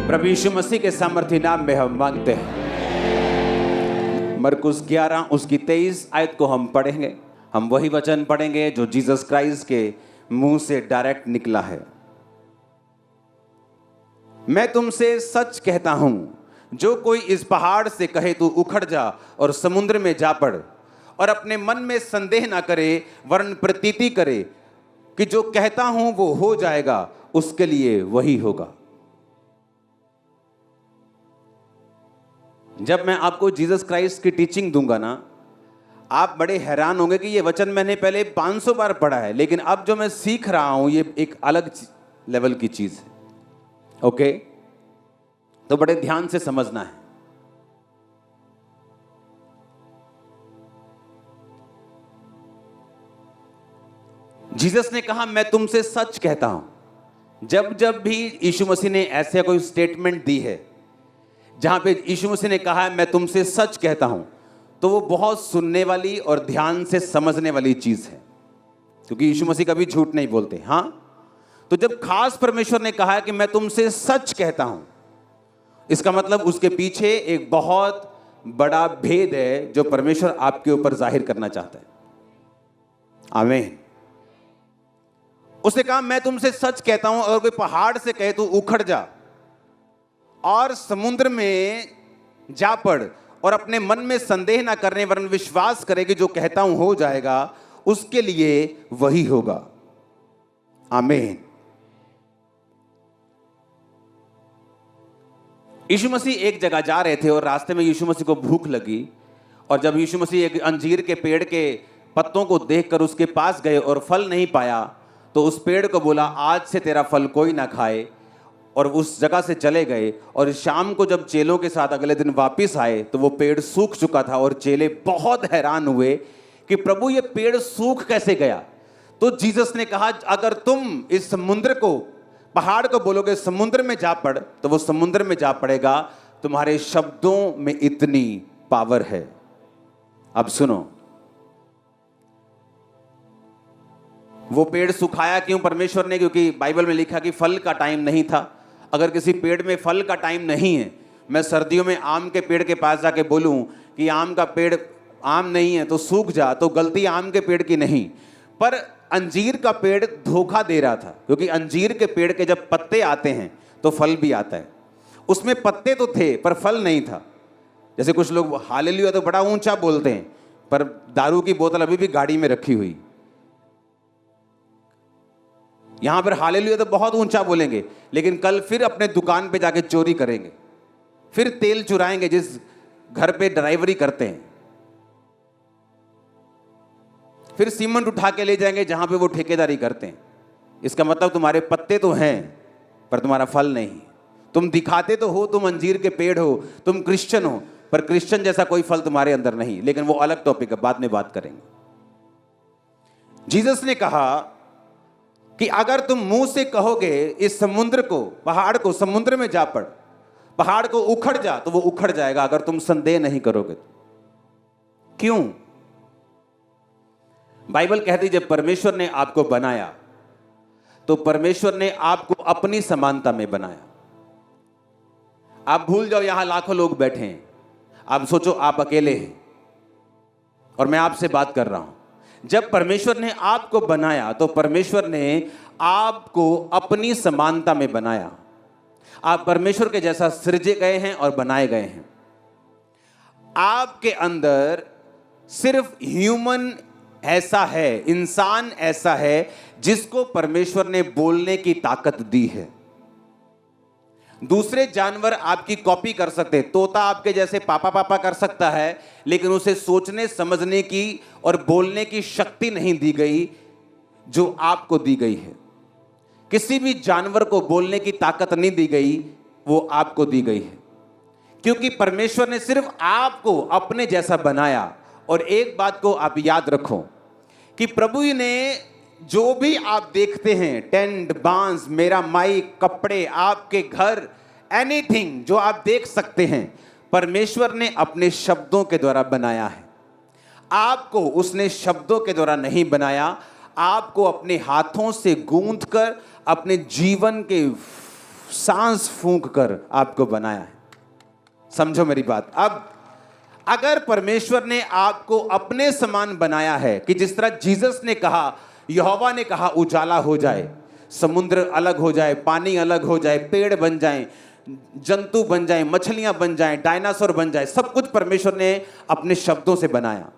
प्रभु यीशु मसीह के सामर्थ्य नाम में हम मांगते हैं। मरकुस 11 उसकी 23 आयत को हम पढ़ेंगे। हम वही वचन पढ़ेंगे जो जीसस क्राइस्ट के मुंह से डायरेक्ट निकला है। मैं तुमसे सच कहता हूं, जो कोई इस पहाड़ से कहे तू उखड़ जा और समुद्र में जा पड़, और अपने मन में संदेह ना करे वरन प्रतीति करे कि जो कहता हूं वो हो जाएगा, उसके लिए वही होगा। जब मैं आपको जीसस क्राइस्ट की टीचिंग दूंगा ना, आप बड़े हैरान होंगे कि ये वचन मैंने पहले 500 बार पढ़ा है, लेकिन अब जो मैं सीख रहा हूं ये एक अलग लेवल की चीज है। ओके, तो बड़े ध्यान से समझना है। जीसस ने कहा मैं तुमसे सच कहता हूं। जब जब भी यीशु मसीह ने ऐसे कोई स्टेटमेंट दी है जहां पे यीशु मसीह ने कहा है मैं तुमसे सच कहता हूं, तो वो बहुत सुनने वाली और ध्यान से समझने वाली चीज है, क्योंकि यीशु मसीह कभी झूठ नहीं बोलते। हाँ, तो जब खास परमेश्वर ने कहा है कि मैं तुमसे सच कहता हूं, इसका मतलब उसके पीछे एक बहुत बड़ा भेद है जो परमेश्वर आपके ऊपर जाहिर करना चाहता है। आमीन। उसने कहा मैं तुमसे सच कहता हूं, अगर कोई पहाड़ से कहे तू उखड़ जा और समुद्र में जा पड़, और अपने मन में संदेह ना करने वरन विश्वास करे कि जो कहता हूं हो जाएगा, उसके लिए वही होगा। आमीन। यीशु मसीह एक जगह जा रहे थे और रास्ते में यीशु मसीह को भूख लगी, और जब यीशु मसीह एक अंजीर के पेड़ के पत्तों को देखकर उसके पास गए और फल नहीं पाया, तो उस पेड़ को बोला आज से तेरा फल कोई ना खाए, और उस जगह से चले गए। और शाम को जब चेलों के साथ अगले दिन वापस आए तो वो पेड़ सूख चुका था, और चेले बहुत हैरान हुए कि प्रभु ये पेड़ सूख कैसे गया। तो जीसस ने कहा अगर तुम इस समुद्र को, पहाड़ को बोलोगे समुद्र में जा पड़, तो वो समुद्र में जा पड़ेगा। तुम्हारे शब्दों में इतनी पावर है। अब सुनो, वो पेड़ सुखाया क्यों परमेश्वर ने? क्योंकि बाइबल में लिखा कि फल का टाइम नहीं था। अगर किसी पेड़ में फल का टाइम नहीं है, मैं सर्दियों में आम के पेड़ के पास जाके बोलूं कि आम का पेड़ आम नहीं है तो सूख जा, तो गलती आम के पेड़ की नहीं, पर अंजीर का पेड़ धोखा दे रहा था। क्योंकि अंजीर के पेड़ के जब पत्ते आते हैं तो फल भी आता है। उसमें पत्ते तो थे पर फल नहीं था। जैसे कुछ लोग हालेलुया तो बड़ा ऊंचा बोलते हैं, पर दारू की बोतल अभी भी गाड़ी में रखी हुई। यहां पर हालेलुया तो बहुत ऊंचा बोलेंगे, लेकिन कल फिर अपने दुकान पे जाके चोरी करेंगे, फिर तेल चुराएंगे जिस घर पे ड्राइवरी करते हैं, फिर सीमेंट उठा के ले जाएंगे जहां पे वो ठेकेदारी करते हैं। इसका मतलब तुम्हारे पत्ते तो हैं पर तुम्हारा फल नहीं। तुम दिखाते तो हो तुम अंजीर के पेड़ हो, तुम क्रिश्चियन हो, पर क्रिश्चियन जैसा कोई फल तुम्हारे अंदर नहीं। लेकिन वो अलग टॉपिक है, बाद में बात करेंगे। जीसस ने कहा कि अगर तुम मुंह से कहोगे इस समुद्र को, पहाड़ को समुद्र में जा पड़, पहाड़ को उखड़ जा, तो वो उखड़ जाएगा अगर तुम संदेह नहीं करोगे। क्यों? बाइबल कहती जब परमेश्वर ने आपको बनाया तो परमेश्वर ने आपको अपनी समानता में बनाया। आप भूल जाओ यहां लाखों लोग बैठे हैं, आप सोचो आप अकेले हैं और मैं आपसे बात कर रहा हूं। जब परमेश्वर ने आपको बनाया तो परमेश्वर ने आपको अपनी समानता में बनाया। आप परमेश्वर के जैसा सृजे गए हैं और बनाए गए हैं। आपके अंदर सिर्फ ह्यूमन ऐसा है, इंसान ऐसा है जिसको परमेश्वर ने बोलने की ताकत दी है। दूसरे जानवर आपकी कॉपी कर सकते हैं। तोता आपके जैसे पापा पापा कर सकता है, लेकिन उसे सोचने समझने की और बोलने की शक्ति नहीं दी गई जो आपको दी गई है। किसी भी जानवर को बोलने की ताकत नहीं दी गई, वो आपको दी गई है, क्योंकि परमेश्वर ने सिर्फ आपको अपने जैसा बनाया। और एक बात को आप याद रखो कि प्रभु ने जो भी आप देखते हैं, टेंट, बांस, मेरा माइक, कपड़े, आपके घर, एनीथिंग जो आप देख सकते हैं, परमेश्वर ने अपने शब्दों के द्वारा बनाया है। आपको उसने शब्दों के द्वारा नहीं बनाया, आपको अपने हाथों से गूंथकर अपने जीवन के सांस फूंक कर आपको बनाया है। समझो मेरी बात। अब अगर परमेश्वर ने आपको अपने समान बनाया है कि जिस तरह जीसस ने कहा, यहोवा ने कहा उजाला हो जाए, समुद्र अलग हो जाए, पानी अलग हो जाए, पेड़ बन जाएं, जंतु बन जाएं, मछलियां बन जाएं, डायनासोर बन जाए, सब कुछ परमेश्वर ने अपने शब्दों से बनाया।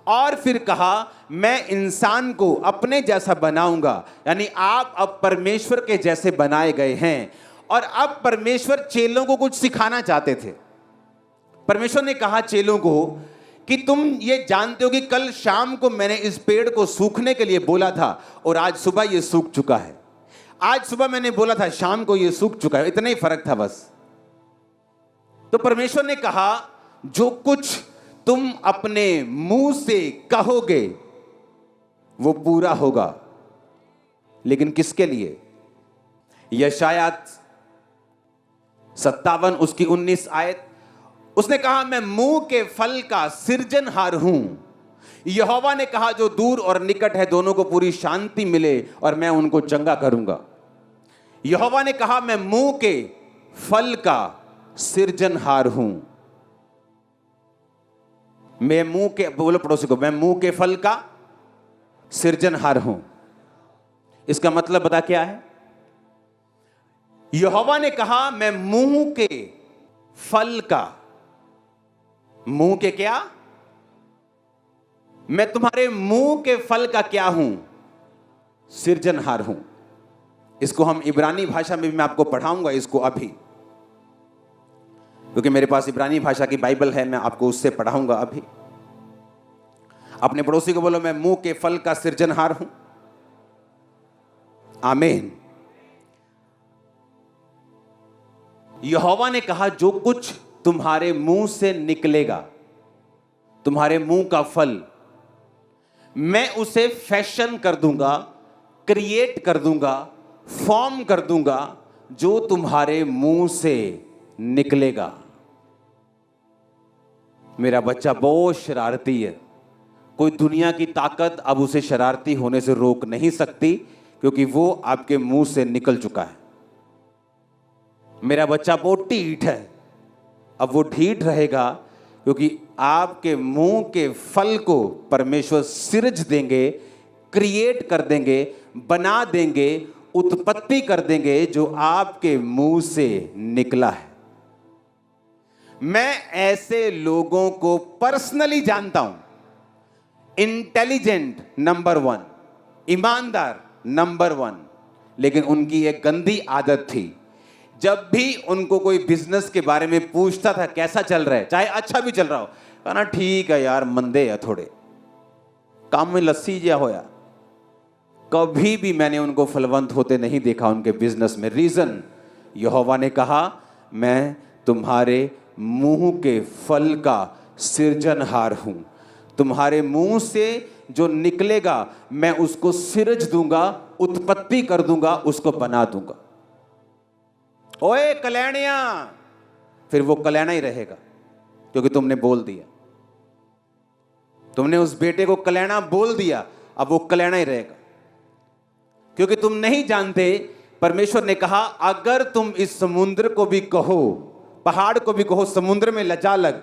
और फिर कहा मैं इंसान को अपने जैसा बनाऊंगा, यानी आप अब परमेश्वर के जैसे बनाए गए हैं। और अब परमेश्वर चेलों को कुछ सिखाना चाहते थे। परमेश्वर ने कहा चेलों को कि तुम ये जानते हो कि कल शाम को मैंने इस पेड़ को सूखने के लिए बोला था और आज सुबह ये सूख चुका है। आज सुबह मैंने बोला था, शाम को ये सूख चुका है। इतना ही फर्क था बस। तो परमेश्वर ने कहा जो कुछ तुम अपने मुंह से कहोगे वो पूरा होगा। लेकिन किसके लिए? यशायाह 57 उसकी 19 आयत, उसने कहा मैं मुंह के फल का सृजनहार हूं। यहोवा ने कहा जो दूर और निकट है दोनों को पूरी शांति मिले और मैं उनको चंगा करूंगा। यहोवा ने कहा मैं मुंह के फल का सृजनहार हूं। मैं मुंह के, बोलो पड़ोसी को, मैं मुंह के फल का सृजनहार हूं। इसका मतलब बता क्या है? यहोवा ने कहा मैं मुंह के फल का, मुंह के क्या? मैं तुम्हारे मुंह के फल का क्या हूं? सृजनहार हूं। इसको हम इब्रानी भाषा में भी मैं आपको पढ़ाऊंगा इसको अभी, क्योंकि मेरे पास इब्रानी भाषा की बाइबल है, मैं आपको उससे पढ़ाऊंगा अभी। अपने पड़ोसी को बोलो मैं मुंह के फल का सृजनहार हूं। आमीन। यहोवा ने कहा जो कुछ तुम्हारे मुंह से निकलेगा, तुम्हारे मुंह का फल, मैं उसे फैशन कर दूंगा, क्रिएट कर दूंगा, फॉर्म कर दूंगा, जो तुम्हारे मुंह से निकलेगा। मेरा बच्चा बहुत शरारती है, कोई दुनिया की ताकत अब उसे शरारती होने से रोक नहीं सकती, क्योंकि वो आपके मुंह से निकल चुका है। मेरा बच्चा बहुत ढीठ है, अब वो ढीठ रहेगा क्योंकि आपके मुंह के फल को परमेश्वर सृज देंगे, क्रिएट कर देंगे, बना देंगे, उत्पत्ति कर देंगे, जो आपके मुंह से निकला है। मैं ऐसे लोगों को पर्सनली जानता हूं। इंटेलिजेंट नंबर 1, ईमानदार नंबर 1, लेकिन उनकी एक गंदी आदत थी, जब भी उनको कोई बिजनेस के बारे में पूछता था कैसा चल रहा है, चाहे अच्छा भी चल रहा हो, कहना ठीक है यार, मंदे है थोड़े, काम में लस्सी जिया होया। कभी भी मैंने उनको फलवंत होते नहीं देखा उनके बिजनेस में। रीजन, यहोवा ने कहा मैं तुम्हारे मुंह के फल का सृजनहार हूं। तुम्हारे मुंह से जो निकलेगा मैं उसको सृज दूंगा, उत्पत्ति कर दूंगा, उसको बना दूंगा। ओए कल्याणिया, फिर वो कल्याणा ही रहेगा, क्योंकि तुमने बोल दिया। तुमने उस बेटे को कल्याणा बोल दिया, अब वो कल्याणा ही रहेगा। क्योंकि तुम नहीं जानते, परमेश्वर ने कहा अगर तुम इस समुद्र को भी कहो, पहाड़ को भी कहो समुद्र में लजा लग,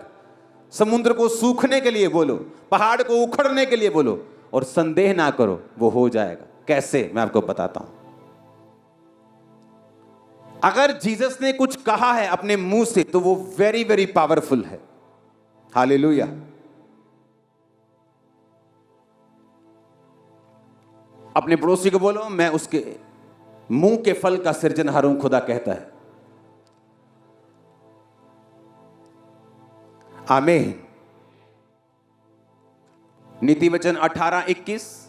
समुद्र को सूखने के लिए बोलो, पहाड़ को उखड़ने के लिए बोलो, और संदेह ना करो, वो हो जाएगा। कैसे? मैं आपको बताता हूं। अगर जीसस ने कुछ कहा है अपने मुंह से तो वो वेरी वेरी पावरफुल है। हालेलुया। अपने पड़ोसी को बोलो मैं उसके मुंह के फल का सृजनहार हूं, खुदा कहता है। आमीन। नीति वचन 18:21,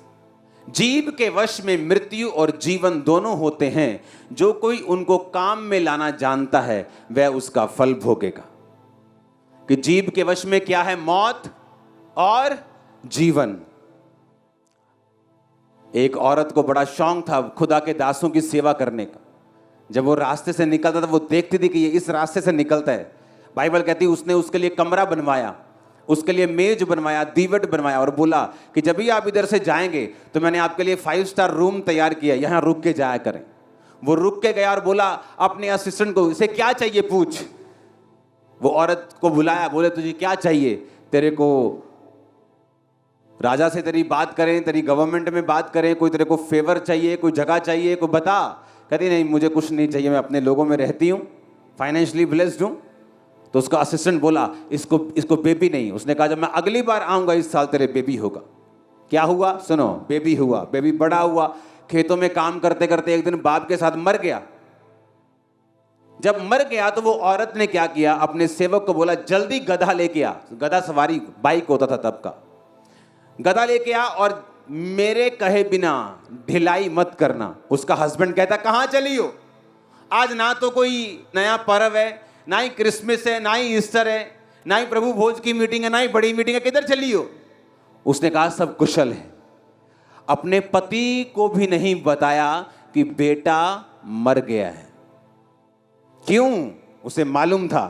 जीव के वश में मृत्यु और जीवन दोनों होते हैं, जो कोई उनको काम में लाना जानता है वह उसका फल भोगेगा। कि जीव के वश में क्या है? मौत और जीवन। एक औरत को बड़ा शौक था खुदा के दासों की सेवा करने का। जब वो रास्ते से निकलता था, वो देखती थी कि ये इस रास्ते से निकलता है। बाइबल कहती है उसने उसके लिए कमरा बनवाया, उसके लिए मेज बनवाया, दीवट बनवाया, और बोला कि जब भी आप इधर से जाएंगे तो मैंने आपके लिए 5 स्टार रूम तैयार किया, यहां रुक के जाया करें। वो रुक के गया और बोला अपने असिस्टेंट को, इसे क्या चाहिए पूछ। वो औरत को बुलाया, बोले तुझे क्या चाहिए, तेरे को राजा से तेरी बात करें, तेरी गवर्नमेंट में बात करें, कोई तेरे को फेवर चाहिए, कोई जगह चाहिए, कोई बता। कहती नहीं मुझे कुछ नहीं चाहिए, मैं अपने लोगों में रहती हूँ, फाइनेंशियली ब्लेस्ड हूँ। तो उसका असिस्टेंट बोला इसको बेबी नहीं। उसने कहा जब मैं अगली बार आऊँगा इस साल तेरे बेबी होगा। क्या हुआ सुनो, बेबी हुआ। बेबी बड़ा हुआ, खेतों में काम करते करते एक दिन बाप के साथ मर गया। जब मर गया तो वो औरत ने क्या किया, अपने सेवक को बोला जल्दी गधा लेके आ। गधा सवारी बाइक होता था तब का। गधा लेके आ और मेरे कहे बिना ढिलाई मत करना। उसका हस्बैंड कहता कहाँ चली हो, आज ना तो कोई नया पर्व है, ना ही क्रिसमस है, ना ही ईस्टर है, ना ही प्रभु भोज की मीटिंग है, ना ही बड़ी मीटिंग है, किधर चली हो। उसने कहा सब कुशल है। अपने पति को भी नहीं बताया कि बेटा मर गया है। क्यों? उसे मालूम था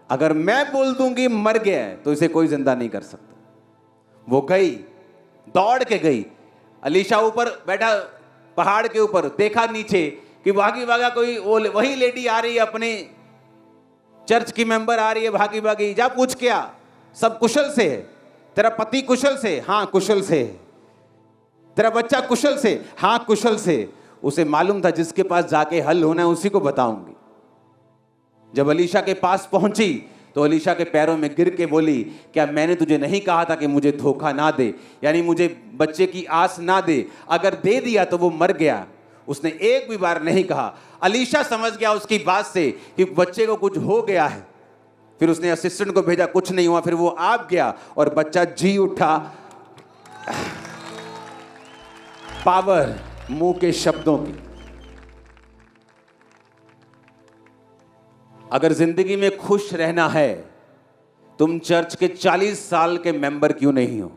अगर मैं बोल दूंगी मर गया है तो इसे कोई जिंदा नहीं कर सकता। वो गई, दौड़ के गई। अलीशा ऊपर बैठा पहाड़ के ऊपर, देखा नीचे कि भागी भागा कोई वही लेडी आ रही है, अपने चर्च की मेंबर आ रही है भागी भागी। जा पूछ के आ सब कुशल से है, तेरा पति कुशल से, हाँ कुशल से, तेरा बच्चा कुशल से, हाँ कुशल से। उसे मालूम था जिसके पास जाके हल होना है उसी को बताऊंगी। जब अलीशा के पास पहुंची तो अलीशा के पैरों में गिर के बोली क्या मैंने तुझे नहीं कहा था कि मुझे धोखा ना दे, यानी मुझे बच्चे की आस ना दे, अगर दे दिया तो वो मर गया। उसने एक भी बार नहीं कहा। अलीशा समझ गया उसकी बात से कि बच्चे को कुछ हो गया है। फिर उसने असिस्टेंट को भेजा, कुछ नहीं हुआ। फिर वो आप गया और बच्चा जी उठा। पावर मुंह के शब्दों की। अगर जिंदगी में खुश रहना है, तुम चर्च के 40 साल के मेंबर क्यों नहीं हो,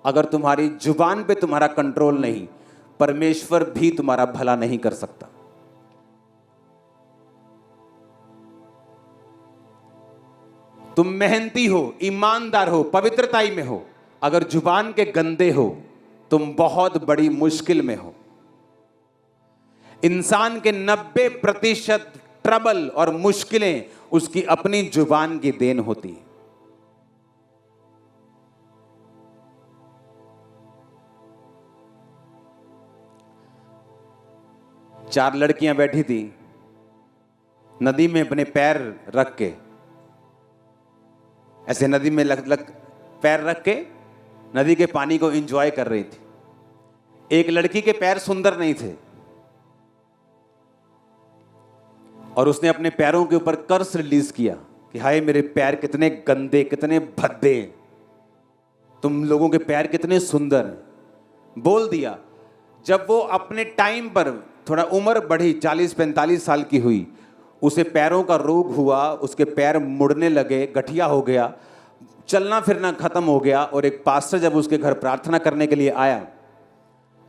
अगर तुम्हारी जुबान पे तुम्हारा कंट्रोल नहीं, परमेश्वर भी तुम्हारा भला नहीं कर सकता। तुम मेहनती हो, ईमानदार हो, पवित्रताई में हो, अगर जुबान के गंदे हो तुम बहुत बड़ी मुश्किल में हो। इंसान के 90% ट्रबल और मुश्किलें उसकी अपनी जुबान की देन होती है। चार लड़कियां बैठी थी नदी में, अपने पैर रख के, ऐसे नदी में लग पैर रख के नदी के पानी को एंजॉय कर रही थी। एक लड़की के पैर सुंदर नहीं थे और उसने अपने पैरों के ऊपर कर्स रिलीज किया कि हाय मेरे पैर कितने गंदे, कितने भद्दे, तुम लोगों के पैर कितने सुंदर हैं। बोल दिया। जब वो अपने टाइम पर थोड़ा उम्र बढ़ी, 40-45 साल की हुई, उसे पैरों का रोग हुआ, उसके पैर मुड़ने लगे, गठिया हो गया, चलना फिरना खत्म हो गया। और एक पास्टर जब उसके घर प्रार्थना करने के लिए आया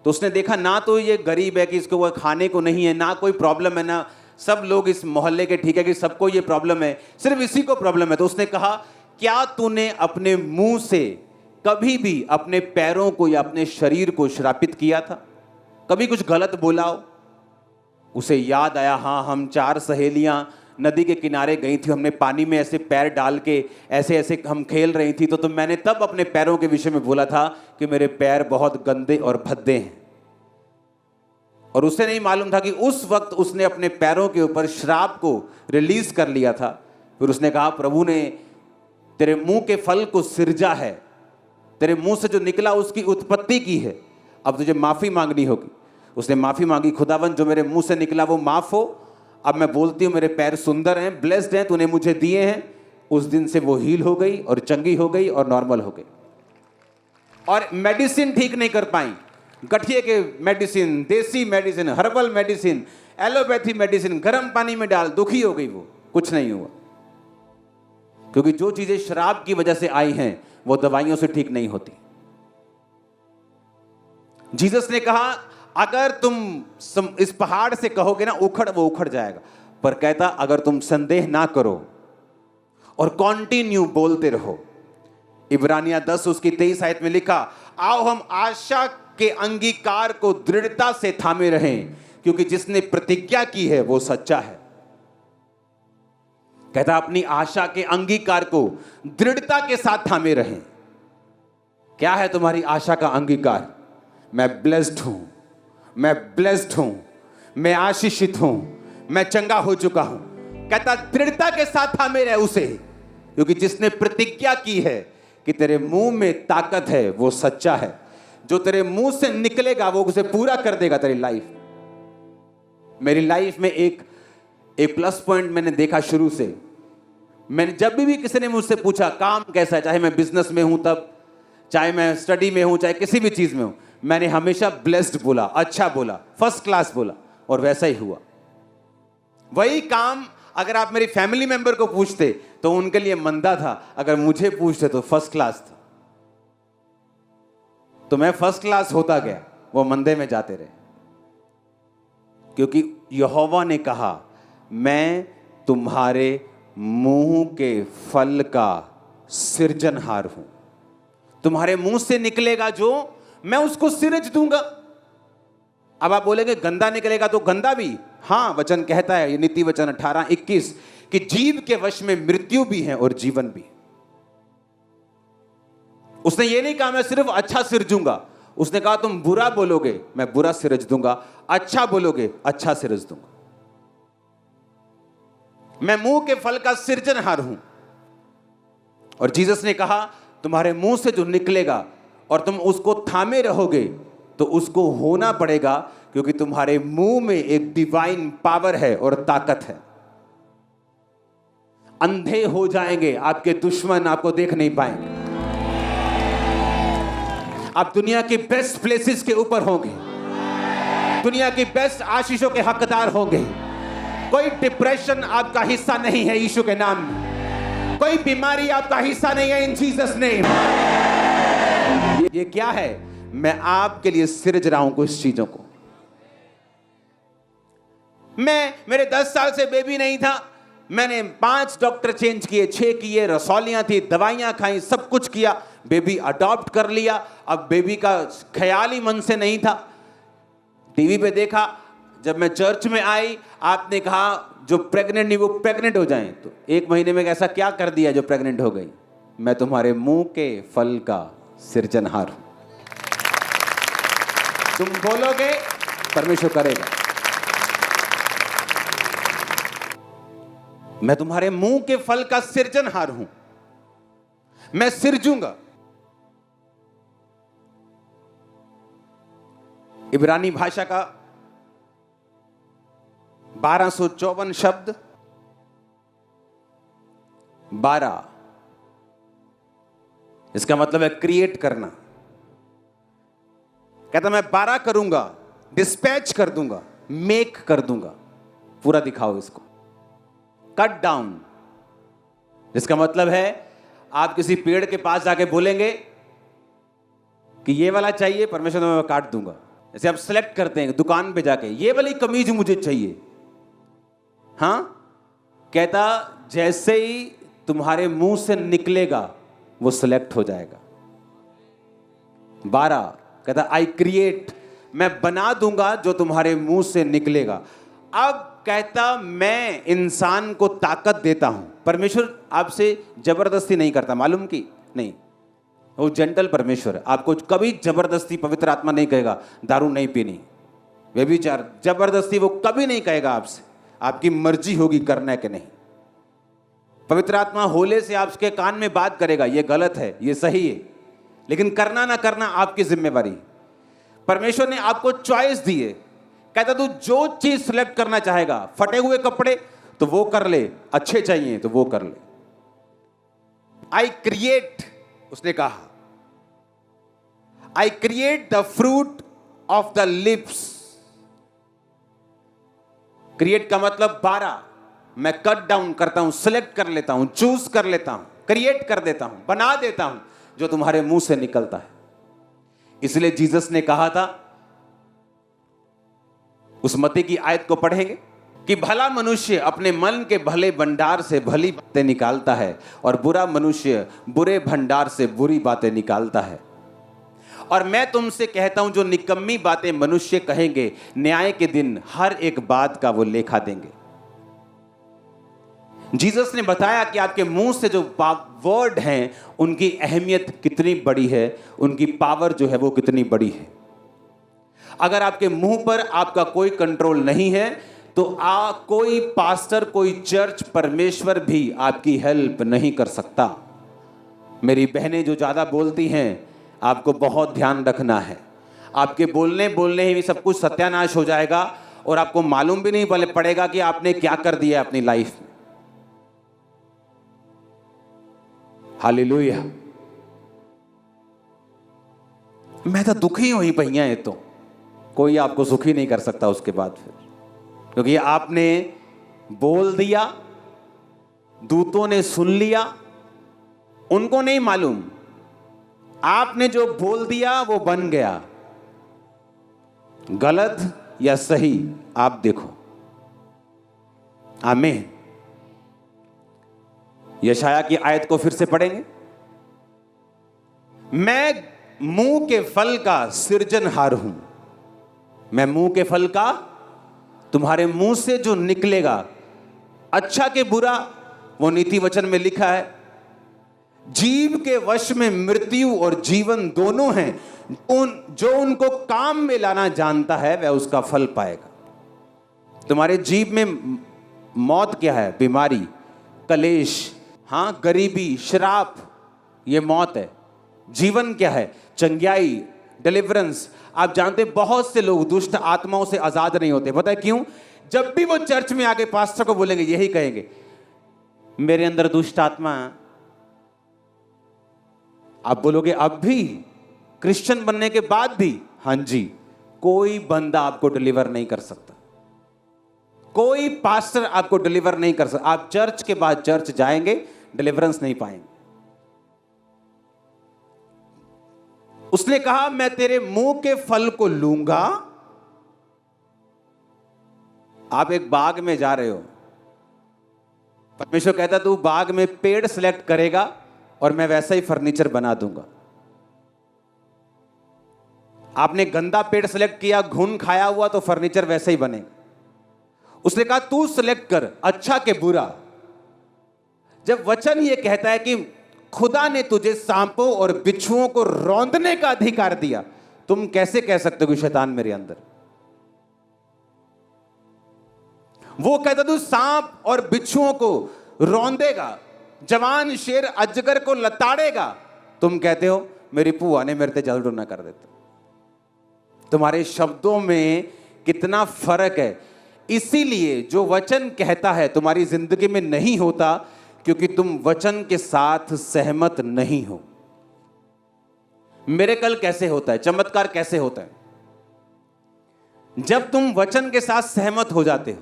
तो उसने देखा ना तो ये गरीब है कि इसको वो खाने को नहीं है, ना कोई प्रॉब्लम है, ना सब लोग इस मोहल्ले के ठीक है कि सबको ये प्रॉब्लम है, सिर्फ इसी को प्रॉब्लम है। तो उसने कहा क्या तूने अपने मुंह से कभी भी अपने पैरों को या अपने शरीर को श्रापित किया था, कभी कुछ गलत बोला हो? उसे याद आया, हाँ हम 4 सहेलियां नदी के किनारे गई थी, हमने पानी में ऐसे पैर डाल के ऐसे ऐसे हम खेल रही थी, तो मैंने तब अपने पैरों के विषय में बोला था कि मेरे पैर बहुत गंदे और भद्दे हैं। और उसे नहीं मालूम था कि उस वक्त उसने अपने पैरों के ऊपर श्राप को रिलीज कर लिया था। फिर उसने कहा प्रभु ने तेरे मुंह के फल को सिरजा है, तेरे मुंह से जो निकला उसकी उत्पत्ति की है, अब तुझे माफी मांगनी होगी। उसने माफी मांगी, खुदावन जो मेरे मुंह से निकला वो माफ हो, अब मैं बोलती हूँ मेरे पैर सुंदर हैं, ब्लेस्ड हैं, तूने मुझे दिए हैं। उस दिन से वो हील हो गई और चंगी हो गई और नॉर्मल हो गई। और मेडिसिन ठीक नहीं कर पाई, गठिए के मेडिसिन, देसी medicine, herbal medicine, allopathy medicine, गर्म पानी में डाल, दुखी हो गई, वो कुछ नहीं हुआ। क्योंकि जो चीजें शराब की वजह से आई हैं वो दवाइयों से ठीक नहीं होती। जीसस ने कहा अगर तुम इस पहाड़ से कहोगे ना उखड़, वो उखड़ जाएगा। पर कहता अगर तुम संदेह ना करो और कंटिन्यू बोलते रहो। इब्रानिया 10 उसकी 23 आयत में लिखा, आओ हम आशा के अंगीकार को दृढ़ता से थामे रहें, क्योंकि जिसने प्रतिज्ञा की है वो सच्चा है। कहता अपनी आशा के अंगीकार को दृढ़ता के साथ थामे रहें। क्या है तुम्हारी आशा का अंगीकार? मैं ब्लेस्ड हूं, मैं ब्लेस्ड हूं, मैं आशीषित हूं, मैं चंगा हो चुका हूं। कहता दृढ़ता के साथ थामे रहे उसे, क्योंकि जिसने प्रतिज्ञा की है कि तेरे मुंह में ताकत है वो सच्चा है। जो तेरे मुंह से निकलेगा वो उसे पूरा कर देगा तेरी लाइफ। मेरी लाइफ में एक प्लस पॉइंट मैंने देखा शुरू से। मैंने जब भी किसी ने मुझसे पूछा काम कैसा है, चाहे मैं बिजनेस में हूं तब, चाहे मैं स्टडी में हूं, चाहे किसी भी चीज में हूं, मैंने हमेशा ब्लेस्ड बोला, अच्छा बोला, फर्स्ट क्लास बोला, और वैसा ही हुआ। वही काम अगर आप मेरी फैमिली मेंबर को पूछते तो उनके लिए मंदा था, अगर मुझे पूछते तो फर्स्ट क्लास था। तो मैं फर्स्ट क्लास होता गया, वो मंदे में जाते रहे, क्योंकि यहोवा ने कहा मैं तुम्हारे मुंह के फल का सृजनहार हूं। तुम्हारे मुंह से निकलेगा जो, मैं उसको सिरज दूंगा। अब आप बोलेंगे गंदा निकलेगा तो गंदा भी, हां वचन कहता है, ये नीति वचन 18:21 कि जीव के वश में मृत्यु भी है और जीवन भी। उसने ये नहीं कहा मैं सिर्फ अच्छा सिरजूंगा, उसने कहा तुम बुरा बोलोगे मैं बुरा सिरज दूंगा, अच्छा बोलोगे अच्छा सिरज दूंगा। मैं मुंह के फल का सृजनहार हूं। और जीसस ने कहा तुम्हारे मुंह से जो निकलेगा और तुम उसको थामे रहोगे तो उसको होना पड़ेगा, क्योंकि तुम्हारे मुंह में एक डिवाइन पावर है और ताकत है। अंधे हो जाएंगे आपके दुश्मन, आपको देख नहीं पाएंगे। आप दुनिया की बेस्ट प्लेसेस के ऊपर होंगे, दुनिया की बेस्ट आशीषों के हकदार होंगे। कोई डिप्रेशन आपका हिस्सा नहीं है यीशु के नाम में, कोई बीमारी आपका हिस्सा नहीं है इन जीसस नेम। ये क्या है? मैं आपके लिए सिरज रहा हूं कुछ चीजों को। मेरे 10 साल से बेबी नहीं था, मैंने 5 डॉक्टर चेंज किए, 6 किए, रसौलियां थी, दवाइयां खाई, सब कुछ किया, बेबी अडॉप्ट कर लिया। अब बेबी का ख्याल ही मन से नहीं था। टीवी पे देखा, जब मैं चर्च में आई आपने कहा जो प्रेग्नेंट नहीं वो प्रेग्नेंट हो जाएं, तो 1 महीने में ऐसा क्या कर दिया जो प्रेग्नेंट हो गई? मैं तुम्हारे मुंह के फल का सृजनहार हूं। तुम बोलोगे परमेश्वर करेगा। मैं तुम्हारे मुंह के फल का सृजनहार हूं, मैं सिरजूंगा। इब्रानी भाषा का 1254 शब्द, 12, इसका मतलब है क्रिएट करना। कहता मैं 12 करूंगा, डिस्पैच कर दूंगा, मेक कर दूंगा। पूरा दिखाओ इसको। कट डाउन, इसका मतलब है आप किसी पेड़ के पास जाके बोलेंगे कि ये वाला चाहिए, परमेश्वर मैं काट दूंगा। जैसे आप सेलेक्ट करते हैं दुकान पे जाके, ये वाली कमीज मुझे चाहिए, हां, कहता जैसे ही तुम्हारे मुंह से निकलेगा वो सिलेक्ट हो जाएगा। 12 कहता आई क्रिएट, मैं बना दूंगा जो तुम्हारे मुंह से निकलेगा। अब कहता मैं इंसान को ताकत देता हूं। परमेश्वर आपसे जबरदस्ती नहीं करता, मालूम की नहीं, वो जेंटल परमेश्वर है। आपको कभी जबरदस्ती पवित्र आत्मा नहीं कहेगा दारू नहीं पीनी, व्यभिचार, जबरदस्ती वो कभी नहीं कहेगा आपसे। आपकी मर्जी होगी करना है कि नहीं। पवित्र आत्मा होले से आपके कान में बात करेगा, ये गलत है, ये सही है, लेकिन करना ना करना आपकी जिम्मेवारी। परमेश्वर ने आपको चॉइस दी है। कहता तू जो चीज सिलेक्ट करना चाहेगा, फटे हुए कपड़े तो वो कर ले, अच्छे चाहिए तो वो कर ले। आई क्रिएट, उसने कहा I create the fruit of the lips. Create का मतलब 12, मैं कट डाउन करता हूं, सिलेक्ट कर लेता हूं, चूज कर लेता हूं, क्रिएट कर देता हूं, बना देता हूं जो तुम्हारे मुंह से निकलता है। इसलिए जीसस ने कहा था, उस मत्ती की आयत को पढ़ेंगे कि भला मनुष्य अपने मन के भले भंडार से भली बातें निकालता है और बुरा मनुष्य बुरे भंडार से बुरी बातें निकालता है। और मैं तुमसे कहता हूं जो निकम्मी बातें मनुष्य कहेंगे, न्याय के दिन हर एक बात का वो लेखा देंगे। जीसस ने बताया कि आपके मुंह से जो वर्ड हैं उनकी अहमियत कितनी बड़ी है, उनकी पावर जो है वो कितनी बड़ी है। अगर आपके मुंह पर आपका कोई कंट्रोल नहीं है तो कोई पास्टर, कोई चर्च, परमेश्वर भी आपकी हेल्प नहीं कर सकता। मेरी बहनें जो ज़्यादा बोलती हैं, आपको बहुत ध्यान रखना है। आपके बोलने ही सब कुछ सत्यानाश हो जाएगा और आपको मालूम भी नहीं पड़ेगा कि आपने क्या कर दिया अपनी लाइफ में। हालेलुया। मैं तो दुखी हुई भैया, ये तो कोई आपको सुखी नहीं कर सकता उसके बाद फिर, क्योंकि आपने बोल दिया, दूतों ने सुन लिया, उनको नहीं मालूम आपने जो बोल दिया वो बन गया। गलत या सही आप देखो। आमीन। यशाया की आयत को फिर से पढ़ेंगे। मैं मुंह के फल का सृजनहार हूं। मैं मुंह के फल का, तुम्हारे मुंह से जो निकलेगा, अच्छा के बुरा, वो नीति वचन में लिखा है। जीव के वश में मृत्यु और जीवन दोनों हैं। जो उनको काम में लाना जानता है वह उसका फल पाएगा। तुम्हारे जीव में मौत क्या है? बीमारी, कलेश, हाँ, गरीबी, श्राप, ये मौत है। जीवन क्या है? चंगियाई, डिलीवरेंस। आप जानते बहुत से लोग दुष्ट आत्माओं से आजाद नहीं होते। पता है क्यों? जब भी वो चर्च में आके पास्टर को बोलेंगे, यही कहेंगे, मेरे अंदर दुष्ट आत्मा है। आप बोलोगे अब भी, क्रिश्चियन बनने के बाद भी? हाँ जी। कोई बंदा आपको डिलीवर नहीं कर सकता, कोई पास्टर आपको डिलीवर नहीं कर सकता। आप चर्च के बाद चर्च जाएंगे, डिलीवरेंस नहीं पाएंगे। उसने कहा मैं तेरे मुंह के फल को लूंगा। आप एक बाग में जा रहे हो, परमेश्वर कहता तू बाग में पेड़ सिलेक्ट करेगा और मैं वैसा ही फर्नीचर बना दूंगा। आपने गंदा पेड़ सिलेक्ट किया, घुन खाया हुआ, तो फर्नीचर वैसे ही बनेगा। उसने कहा तू सिलेक्ट कर अच्छा के बुरा। जब वचन ये कहता है कि खुदा ने तुझे सांपों और बिच्छुओं को रौंदने का अधिकार दिया, तुम कैसे कह सकते हो कि शैतान मेरे अंदर? वो कहता तू सांप और बिच्छुओं को रौंदेगा, जवान शेर अजगर को लताड़ेगा। तुम कहते हो मेरी पुआ ने मेरे ते जल रोना कर देता। तुम्हारे शब्दों में कितना फर्क है। इसीलिए जो वचन कहता है तुम्हारी जिंदगी में नहीं होता, क्योंकि तुम वचन के साथ सहमत नहीं हो। मिरेकल कैसे होता है? चमत्कार कैसे होता है? जब तुम वचन के साथ सहमत हो जाते हो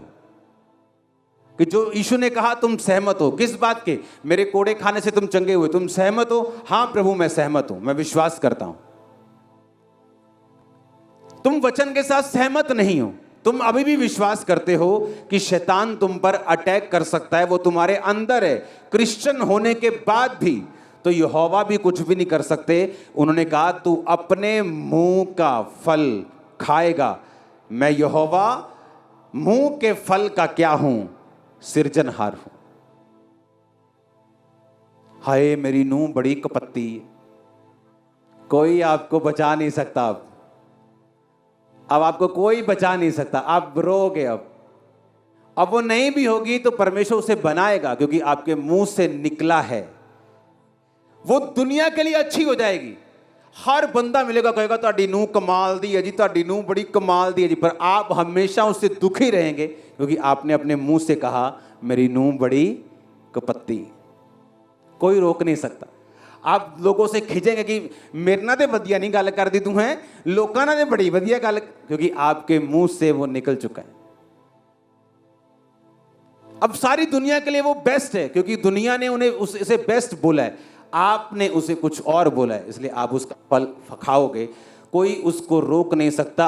कि जो यीशु ने कहा तुम सहमत हो। किस बात के? मेरे कोड़े खाने से तुम चंगे हुए, तुम सहमत हो? हां प्रभु मैं सहमत हूं, मैं विश्वास करता हूं। तुम वचन के साथ सहमत नहीं हो, तुम अभी भी विश्वास करते हो कि शैतान तुम पर अटैक कर सकता है, वो तुम्हारे अंदर है। क्रिश्चियन होने के बाद भी तो यहोवा भी कुछ भी नहीं कर सकते। उन्होंने कहा तू अपने मुंह का फल खाएगा। मैं यहोवा मुंह के फल का क्या हूं? सृजनहार हूं। हाय मेरी नूंह बड़ी कपत्ती, कोई आपको बचा नहीं सकता। अब आपको कोई बचा नहीं सकता। आप रोगे। अब वो नहीं भी होगी तो परमेश्वर उसे बनाएगा, क्योंकि आपके मुंह से निकला है। वो दुनिया के लिए अच्छी हो जाएगी। हर बंदा मिलेगा, कहेगा ਤੁਹਾਡੀ ਨੂੰਹ कमाल दी है जी, ਤੁਹਾਡੀ ਨੂੰਹ बड़ी कमाल दी है जी। पर आप हमेशा उससे दुखी रहेंगे, क्योंकि आपने अपने मुंह से कहा मेरी ਨੂੰਹ बड़ी कपत्ती। कोई रोक नहीं सकता। आप लोगों से खिंचेंगे कि मेरे ना ते वधिया नहीं गल करदी तू है, लोकां नाल ते बड़ी वधिया गल, क्योंकि आपके मुंह से वो निकल चुका है। अब सारी दुनिया के लिए वो बेस्ट है, क्योंकि दुनिया ने उन्हें उसे बेस्ट बोला है। आपने उसे कुछ और बोला है, इसलिए आप उसका फल खाओगे। कोई उसको रोक नहीं सकता,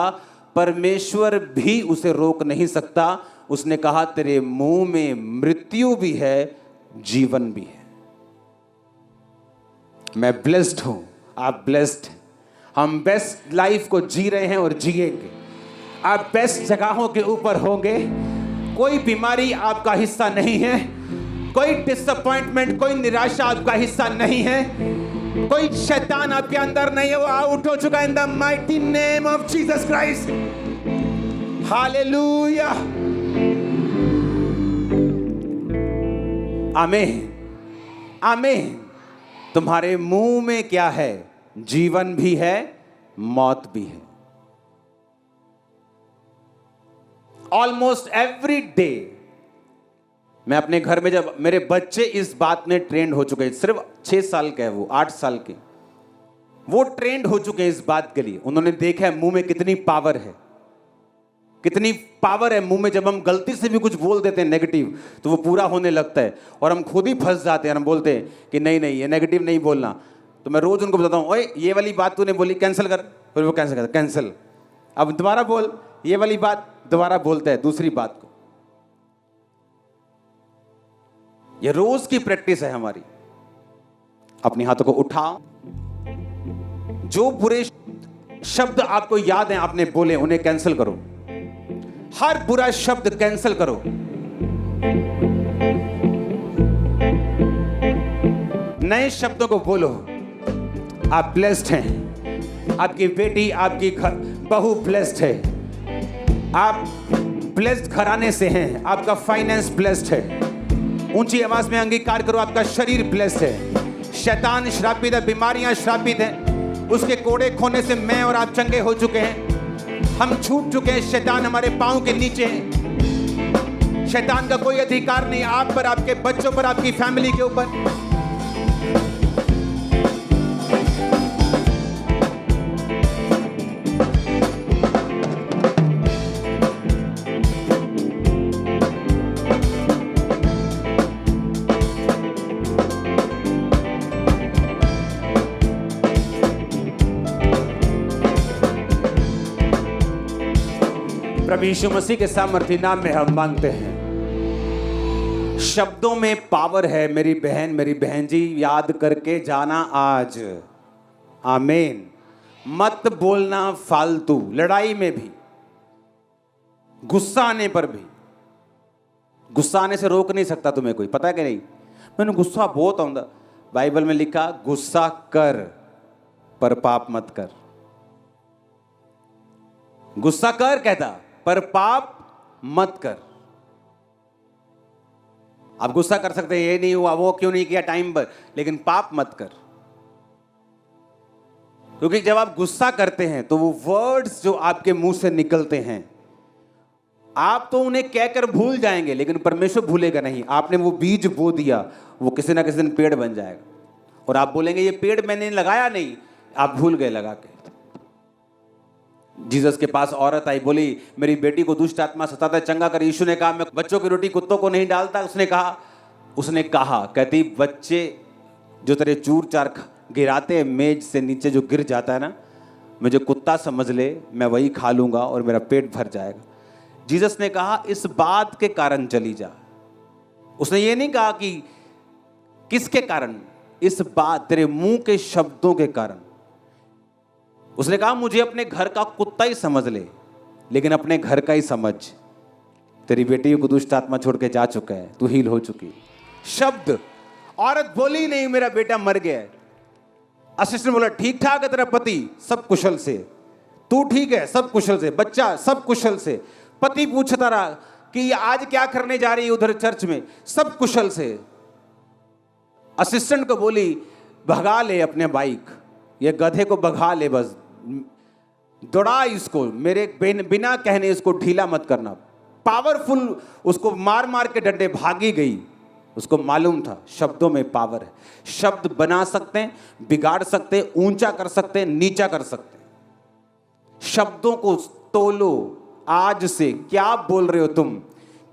परमेश्वर भी उसे रोक नहीं सकता। उसने कहा तेरे मुंह में मृत्यु भी है, जीवन भी है। मैं ब्लेस्ड हूं, आप ब्लेस्ड हैं। हम बेस्ट लाइफ को जी रहे हैं और जिएंगे। आप बेस्ट जगहों के ऊपर होंगे। कोई बीमारी आपका हिस्सा नहीं है, कोई डिसअपॉइंटमेंट, कोई निराशा आपका हिस्सा नहीं है, कोई शैतान आपके अंदर नहीं है, वो आउट हो चुका है in the mighty name of Jesus Christ. Hallelujah, आमीन, आमीन। तुम्हारे मुंह में क्या है? जीवन भी है, मौत भी है। ऑलमोस्ट एवरी डे मैं अपने घर में, जब मेरे बच्चे इस बात में ट्रेंड हो चुके हैं, सिर्फ 6 साल के हैं वो, 8 साल के, वो ट्रेंड हो चुके हैं इस बात के लिए। उन्होंने देखा है मुंह में कितनी पावर है, कितनी पावर है मुंह में। जब हम गलती से भी कुछ बोल देते हैं नेगेटिव, तो वो पूरा होने लगता है और हम खुद ही फंस जाते हैं। हम बोलते हैं कि नहीं नहीं, ये नेगेटिव नहीं बोलना। तो मैं रोज उनको बताता हूँ, ओए ये वाली बात तूने बोली, कैंसिल कर। फिर वो कैंसिल करता, कैंसिल। अब दोबारा बोल ये वाली बात, दोबारा बोलता है दूसरी बात को। ये रोज की प्रैक्टिस है हमारी। अपने हाथों को उठाओ। जो बुरे शब्द आपको याद हैं आपने बोले, उन्हें कैंसिल करो। हर बुरा शब्द कैंसिल करो। नए शब्दों को बोलो। आप ब्लेस्ड हैं। आपकी बेटी, आपकी बहू ब्लेस्ड है। आप ब्लेस्ड घराने से हैं। आपका फाइनेंस ब्लेस्ड है। ऊंची आवाज में अंगीकार करो, आपका शरीर ब्लेस्ड है। शैतान श्रापित है, बीमारियां श्रापित हैं। उसके कोड़े खोने से मैं और आप चंगे हो चुके हैं। हम छूट चुके हैं। शैतान हमारे पांव के नीचे है। शैतान का कोई अधिकार नहीं आप पर, आपके बच्चों पर, आपकी फैमिली के ऊपर। प्रभु यीशु मसीह के सामर्थी नाम में हम मांगते हैं। शब्दों में पावर है मेरी बहन जी, याद करके जाना आज। आमीन। मत बोलना फालतू, लड़ाई में भी, गुस्सा आने पर भी। गुस्सा आने से रोक नहीं सकता तुम्हें कोई, पता है कि नहीं? मैंने गुस्सा बहुत आਉਂਦਾ। बाइबल में लिखा, गुस्सा कर पर पाप मत कर। गुस्सा कर कहता, पर पाप मत कर। आप गुस्सा कर सकते हैं, ये नहीं हुआ, वो क्यों नहीं किया टाइम पर, लेकिन पाप मत कर। क्योंकि जब आप गुस्सा करते हैं तो वो वर्ड्स जो आपके मुंह से निकलते हैं, आप तो उन्हें कहकर भूल जाएंगे, लेकिन परमेश्वर भूलेगा नहीं। आपने वो बीज बो दिया, वो किसी ना किसी दिन पेड़ बन जाएगा। और आप बोलेंगे ये पेड़ मैंने लगाया नहीं, आप भूल गए लगा के। जीसस के पास औरत आई, बोली मेरी बेटी को दुष्ट आत्मा सताता है, चंगा कर। यीशु ने कहा मैं बच्चों की रोटी कुत्तों को नहीं डालता। उसने कहा कहती, बच्चे जो तेरे चूर चार गिराते हैं, मेज से नीचे जो गिर जाता है ना, मुझे कुत्ता समझ ले, मैं वही खा लूंगा और मेरा पेट भर जाएगा। जीसस ने कहा इस बात के कारण चली जा। उसने ये नहीं कहा कि किसके कारण, इस बात तेरे मुंह के शब्दों के कारण। उसने कहा मुझे अपने घर का कुत्ता ही समझ ले, लेकिन अपने घर का ही समझ। तेरी बेटी को दुष्ट आत्मा छोड़ के जा चुका है, तू हील हो चुकी। शब्द, औरत बोली नहीं मेरा बेटा मर गया है। असिस्टेंट बोला ठीक ठाक है तेरा पति, सब कुशल से। तू ठीक है, सब कुशल से। बच्चा सब कुशल से। पति पूछता रहा कि आज क्या करने जा रही है उधर चर्च में, सब कुशल से। असिस्टेंट को बोली भगा ले अपने बाइक, ये गधे को भगा ले, बस दौड़ा इसको, मेरे बिना कहने इसको ढीला मत करना। पावरफुल उसको मार मार के डंडे भागी गई। उसको मालूम था शब्दों में पावर है। शब्द बना सकते हैं, बिगाड़ सकते हैं, ऊंचा कर सकते हैं, नीचा कर सकते हैं। शब्दों को तोलो आज से, क्या बोल रहे हो तुम,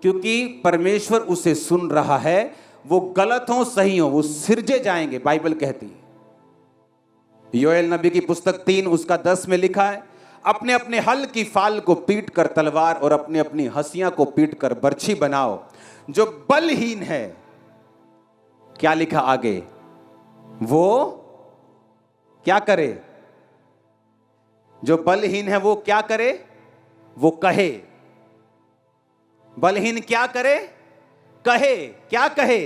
क्योंकि परमेश्वर उसे सुन रहा है। वो गलत हो सही हो, वो सिरजे जाएंगे, बाइबल कहती है। योएल नबी की पुस्तक 3 उसका 10 में लिखा है, अपने अपने हल की फाल को पीट कर तलवार और अपनी अपनी हंसियां को पीट कर बर्छी बनाओ। जो बलहीन है, क्या लिखा आगे, वो क्या करे, जो बलहीन है वो क्या करे? वो कहे। बलहीन क्या करे? कहे। क्या कहे?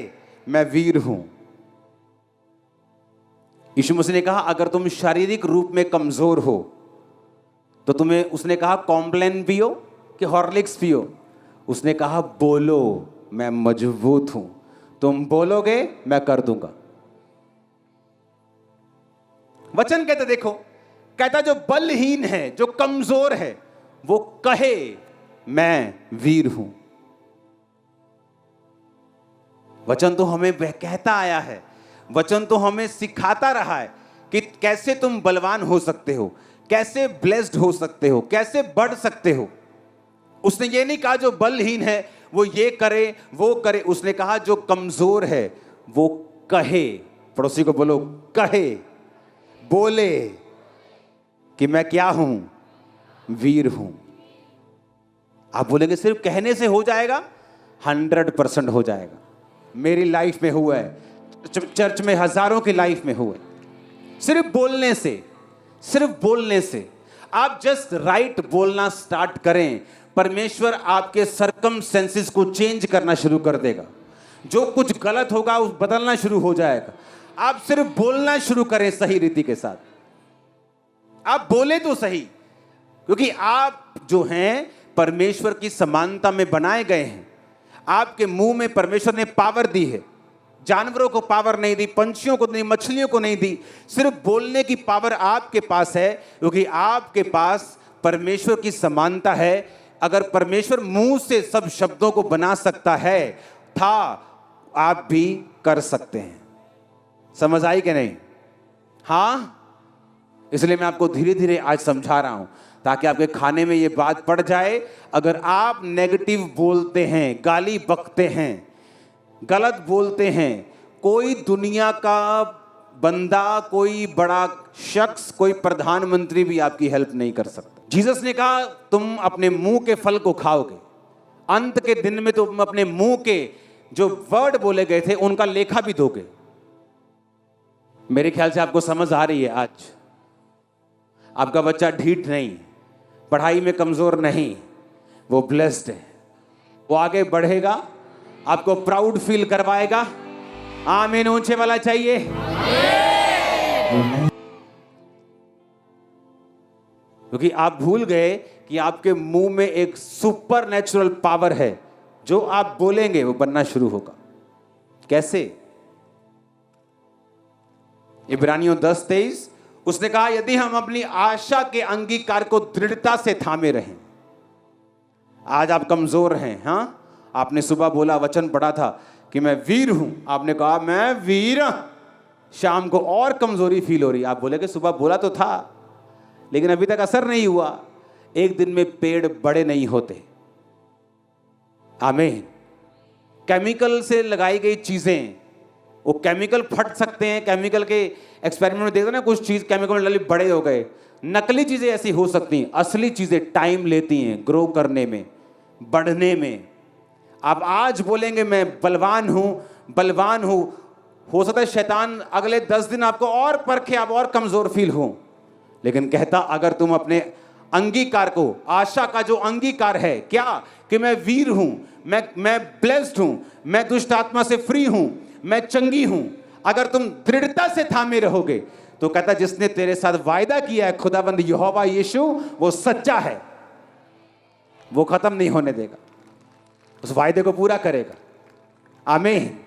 मैं वीर हूं। यीशु मसीह ने कहा अगर तुम शारीरिक रूप में कमजोर हो तो तुम्हें, उसने कहा कॉम्प्लेन पियो कि हॉर्लिक्स पियो? उसने कहा बोलो मैं मजबूत हूं। तुम बोलोगे मैं कर दूंगा। वचन कहता देखो, कहता जो बलहीन है, जो कमजोर है, वो कहे मैं वीर हूं। वचन तो हमें कहता आया है, वचन तो हमें सिखाता रहा है कि कैसे तुम बलवान हो सकते हो, कैसे ब्लेस्ड हो सकते हो, कैसे बढ़ सकते हो। उसने ये नहीं कहा जो बलहीन है वो ये करे वो करे, उसने कहा जो कमजोर है वो कहे। पड़ोसी को बोलो कहे, बोले कि मैं क्या हूं? वीर हूं। आप बोलेंगे सिर्फ कहने से हो जाएगा? 100% हो जाएगा। मेरी लाइफ में हुआ है, चर्च में हजारों की लाइफ में हुआ है। सिर्फ बोलने से, सिर्फ बोलने से आप जस्ट राइट बोलना स्टार्ट करें, परमेश्वर आपके सरकमस्टेंसेस को चेंज करना शुरू कर देगा। जो कुछ गलत होगा उस बदलना शुरू हो जाएगा। आप सिर्फ बोलना शुरू करें सही रीति के साथ। आप बोले तो सही, क्योंकि आप जो हैं परमेश्वर की समानता में बनाए गए हैं। आपके मुंह में परमेश्वर ने पावर दी है। जानवरों को पावर नहीं दी, पंछियों को नहीं, मछलियों को नहीं दी। सिर्फ बोलने की पावर आपके पास है, क्योंकि आपके पास परमेश्वर की समानता है। अगर परमेश्वर मुंह से सब शब्दों को बना सकता है था, आप भी कर सकते हैं। समझ आई कि नहीं? हाँ, इसलिए मैं आपको धीरे धीरे आज समझा रहा हूं ताकि आपके खाने में ये बात पड़ जाए। अगर आप नेगेटिव बोलते हैं, गाली बकते हैं, गलत बोलते हैं, कोई दुनिया का बंदा, कोई बड़ा शख्स, कोई प्रधानमंत्री भी आपकी हेल्प नहीं कर सकता। जीसस ने कहा तुम अपने मुंह के फल को खाओगे। अंत के दिन में तुम अपने मुंह के जो वर्ड बोले गए थे उनका लेखा भी दोगे। मेरे ख्याल से आपको समझ आ रही है आज। आपका बच्चा ढीठ नहीं, पढ़ाई में कमजोर नहीं, वो ब्लेस्ड है। वो आगे बढ़ेगा, आपको प्राउड फील करवाएगा। आमीन ऊंचे वाला चाहिए। क्योंकि आप भूल गए कि आपके मुंह में एक सुपर नेचुरल पावर है। जो आप बोलेंगे वो बनना शुरू होगा। कैसे? इब्रानियों 10:23 उसने कहा यदि हम अपनी आशा के अंगीकार को दृढ़ता से थामे रहें। आज आप कमजोर हैं। हाँ, आपने सुबह बोला, वचन पढ़ा था कि मैं वीर हूं। आपने कहा मैं वीर हूं। शाम को और कमजोरी फील हो रही। आप बोले कि सुबह बोला तो था लेकिन अभी तक असर नहीं हुआ। एक दिन में पेड़ बड़े नहीं होते। आमीन। केमिकल से लगाई गई चीजें, वो केमिकल फट सकते हैं। केमिकल के एक्सपेरिमेंट में देखते ना, कुछ चीज केमिकल में डाली बड़े हो गए। नकली चीजें ऐसी हो सकती हैं, असली चीजें टाइम लेती हैं ग्रो करने में, बढ़ने में। आप आज बोलेंगे मैं बलवान हूं, बलवान हूं, हो सकता है शैतान अगले 10 दिन आपको और परखे, आप और कमजोर फील हो। लेकिन कहता अगर तुम अपने अंगीकार को, आशा का जो अंगीकार है क्या, कि मैं वीर हूं, मैं ब्लेस्ड हूं, मैं दुष्ट आत्मा से फ्री हूं, मैं चंगी हूं, अगर तुम दृढ़ता से थामे रहोगे तो कहता जिसने तेरे साथ वायदा किया है खुदाबंद यहोवा यीशु, वो सच्चा है, वो खत्म नहीं होने देगा, उस वायदे को पूरा करेगा। आमीन।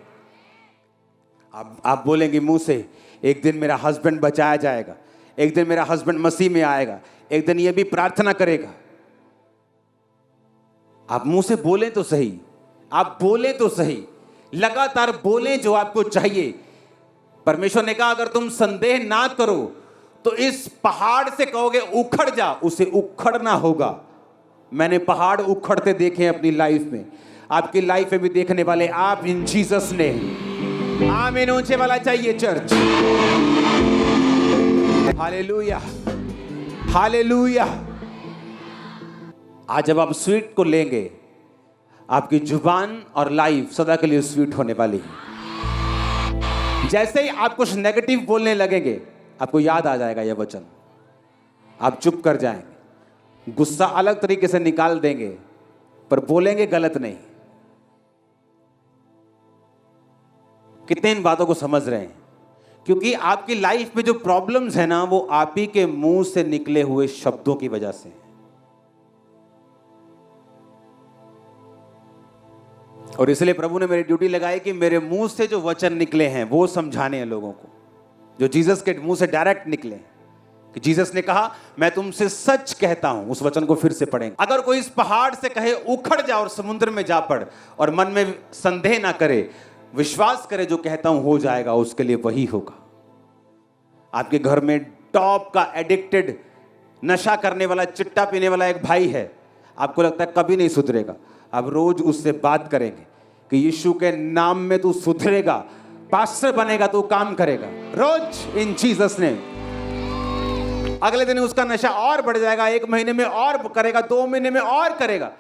आप बोलेंगे मुंह से एक दिन मेरा हस्बैंड बचाया जाएगा, एक दिन मेरा हस्बैंड मसीह में आएगा, एक दिन ये भी प्रार्थना करेगा। आप मुंह से बोलें तो सही, आप बोलें तो सही, लगातार बोलें जो आपको चाहिए। परमेश्वर ने कहा अगर तुम संदेह ना करो तो इस पहाड़ से कहोगे उखड़ जा, उसे उखड़ना होगा। मैंने पहाड़ उखड़ते देखे हैं अपनी लाइफ में, आपकी लाइफ में भी देखने वाले आप इन जीसस ने। आमीन ऊंचे वाला चाहिए चर्च। Hallelujah, hallelujah. आज जब आप स्वीट को लेंगे, आपकी जुबान और लाइफ सदा के लिए स्वीट होने वाली है। जैसे ही आप कुछ नेगेटिव बोलने लगेंगे, आपको याद आ जाएगा यह वचन। आप चुप कर जाएंगे, गुस्सा अलग तरीके से निकाल देंगे, पर बोलेंगे गलत नहीं। कितने इन बातों को समझ रहे हैं? क्योंकि आपकी लाइफ में जो प्रॉब्लम्स है ना, वो आप ही के मुंह से निकले हुए शब्दों की वजह से है। और इसलिए प्रभु ने मेरी ड्यूटी लगाई कि मेरे मुंह से जो वचन निकले हैं वो समझाने हैं लोगों को, जो जीसस के मुंह से डायरेक्ट निकले। कि जीसस ने कहा मैं तुमसे सच कहता हूं, उस वचन को फिर से पढ़ेंगे। अगर कोई इस पहाड़ से कहे उखड़ जा और समुद्र में जा पड़, और मन में संदेह ना करे, विश्वास करे जो कहता हूं हो जाएगा, उसके लिए वही होगा। आपके घर में टॉप का एडिक्टेड, नशा करने वाला, चिट्टा पीने वाला एक भाई है, आपको लगता है कभी नहीं सुधरेगा। आप रोज उससे बात करेंगे कि यीशु के नाम में तू सुधरेगा, पास्टर बनेगा, तू काम करेगा रोज इन जीसस ने। अगले दिन उसका नशा और बढ़ जाएगा, 1 महीने में और करेगा, 2 महीने में और करेगा।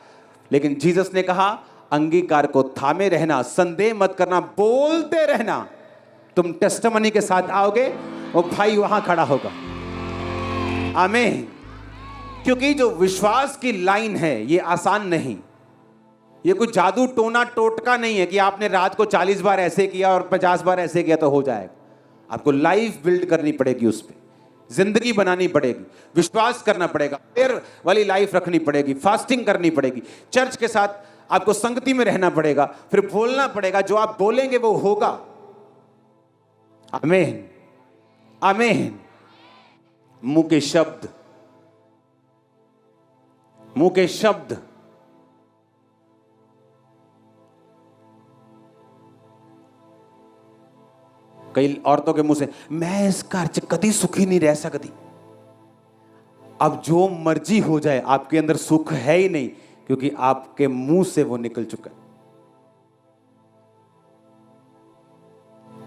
लेकिन जीसस ने कहा अंगीकार को थामे रहना, संदेह मत करना, बोलते रहना। तुम टेस्टिमनी के साथ आओगे, वो भाई वहां खड़ा होगा। आमीन। क्योंकि जो विश्वास की लाइन है ये आसान नहीं, ये कोई जादू टोना टोटका नहीं है कि आपने रात को 40 बार ऐसे किया और 50 बार ऐसे किया तो हो जाएगा। आपको लाइफ बिल्ड करनी पड़ेगी, उस पर जिंदगी बनानी पड़ेगी, विश्वास करना पड़ेगा, प्रेयर वाली लाइफ रखनी पड़ेगी, फास्टिंग करनी पड़ेगी, चर्च के साथ आपको संगति में रहना पड़ेगा, फिर बोलना पड़ेगा, जो आप बोलेंगे वो होगा। आमीन, आमीन। मुंह के शब्द, मुंह के शब्द। कई औरतों के मुंह से मैं इस घर च कभी सुखी नहीं रह सकती। अब जो मर्जी हो जाए, आपके अंदर सुख है ही नहीं, क्योंकि आपके मुंह से वो निकल चुका है।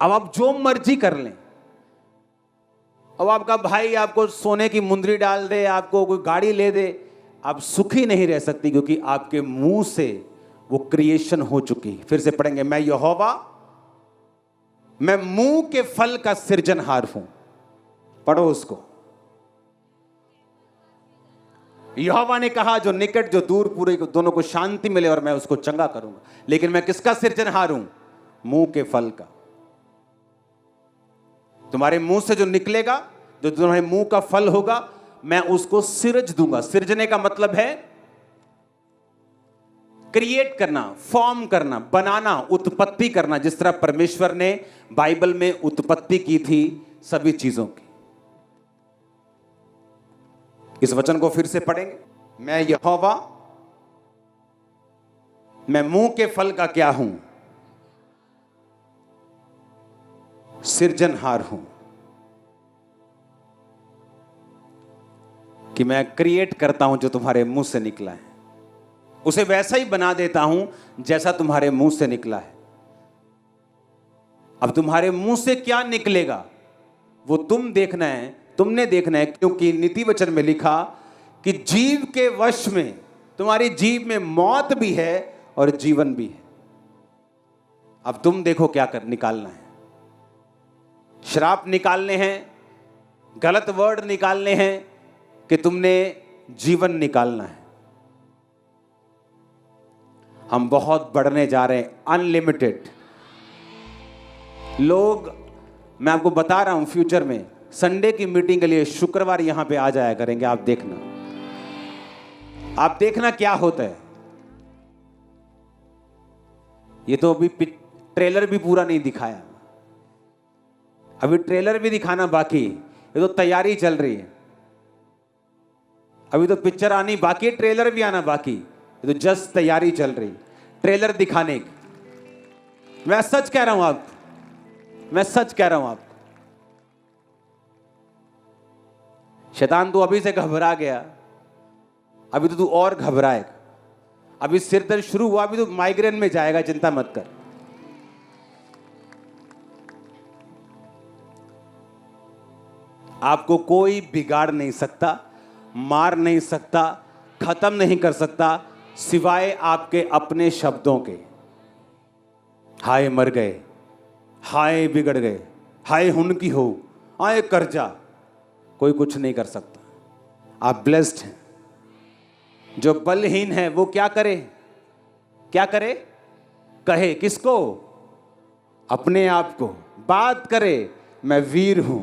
अब आप जो मर्जी कर लें, अब आपका भाई आपको सोने की मुंदरी डाल दे, आपको कोई गाड़ी ले दे, आप सुखी नहीं रह सकती, क्योंकि आपके मुंह से वो क्रिएशन हो चुकी। फिर से पढ़ेंगे, मैं यहोवा, मैं मुंह के फल का सृजनहार हूं। पढ़ो उसको। यहोवा ने कहा जो निकट जो दूर पूरे दोनों को शांति मिले और मैं उसको चंगा करूंगा। लेकिन मैं किसका सृजनहार हूं? मुंह के फल का। तुम्हारे मुंह से जो निकलेगा, जो तुम्हारे मुंह का फल होगा, मैं उसको सिरज दूंगा। सिरजने का मतलब है क्रिएट करना, फॉर्म करना, बनाना, उत्पत्ति करना। जिस तरह परमेश्वर ने बाइबल में उत्पत्ति की थी सभी चीजों की। इस वचन को फिर से पढ़ेंगे, मैं यहोवा, मैं मुंह के फल का क्या हूं? सृजनहार हूं। कि मैं क्रिएट करता हूं जो तुम्हारे मुंह से निकला है, उसे वैसा ही बना देता हूं जैसा तुम्हारे मुंह से निकला है। अब तुम्हारे मुंह से क्या निकलेगा वो तुम देखना है, तुमने देखना है। क्योंकि नीति वचन में लिखा कि जीव के वश में, तुम्हारी जीव में मौत भी है और जीवन भी है। अब तुम देखो क्या कर निकालना है। श्राप निकालने हैं, गलत वर्ड निकालने हैं, कि तुमने जीवन निकालना है। हम बहुत बढ़ने जा रहे हैं, अनलिमिटेड लोग। मैं आपको बता रहा हूं, फ्यूचर में संडे की मीटिंग के लिए शुक्रवार यहां पे आ जाया करेंगे। आप देखना, आप देखना क्या होता है। ये तो अभी ट्रेलर भी पूरा नहीं दिखाया, अभी ट्रेलर भी दिखाना बाकी। ये तो तैयारी चल रही है, अभी तो पिक्चर आनी बाकी, ट्रेलर भी आना बाकी। ये तो जस्ट तैयारी चल रही, ट्रेलर दिखाने की। मैं सच कह रहा हूं आपको, मैं सच कह रहा हूं आपको। शैतान तू अभी से घबरा गया, अभी तो तू और घबराएगा। अभी सिर दर्द शुरू हुआ, अभी तो माइग्रेन में जाएगा, चिंता मत कर। आपको कोई बिगाड़ नहीं सकता, मार नहीं सकता, खत्म नहीं कर सकता, सिवाय आपके अपने शब्दों के। हाय मर गए, हाय बिगड़ गए, हाय हुन की हो, हाय कर्जा। कोई कुछ नहीं कर सकता। आप ब्लेस्ड हैं। जो बलहीन है वो क्या करे? क्या करे? कहे किसको? अपने आप को। बात करे मैं वीर हूं।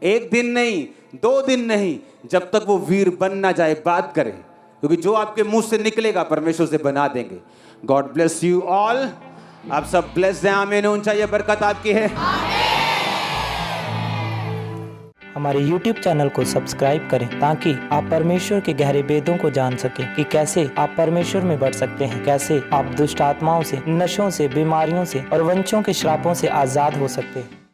एक दिन नहीं, 2 दिन नहीं, जब तक वो वीर बन ना जाए बात करे, क्योंकि जो आपके मुंह से निकलेगा परमेश्वर से बना देंगे। God bless you all. आप सब ब्लेस्ड हैं। आमीन। ऊंचा ये बरकत आपकी है। हमारे YouTube चैनल को सब्सक्राइब करें ताकि आप परमेश्वर के गहरे भेदों को जान सकें कि कैसे आप परमेश्वर में बढ़ सकते हैं, कैसे आप दुष्ट आत्माओं से, नशों से, बीमारियों से और वंशों के श्रापों से आजाद हो सकते हैं।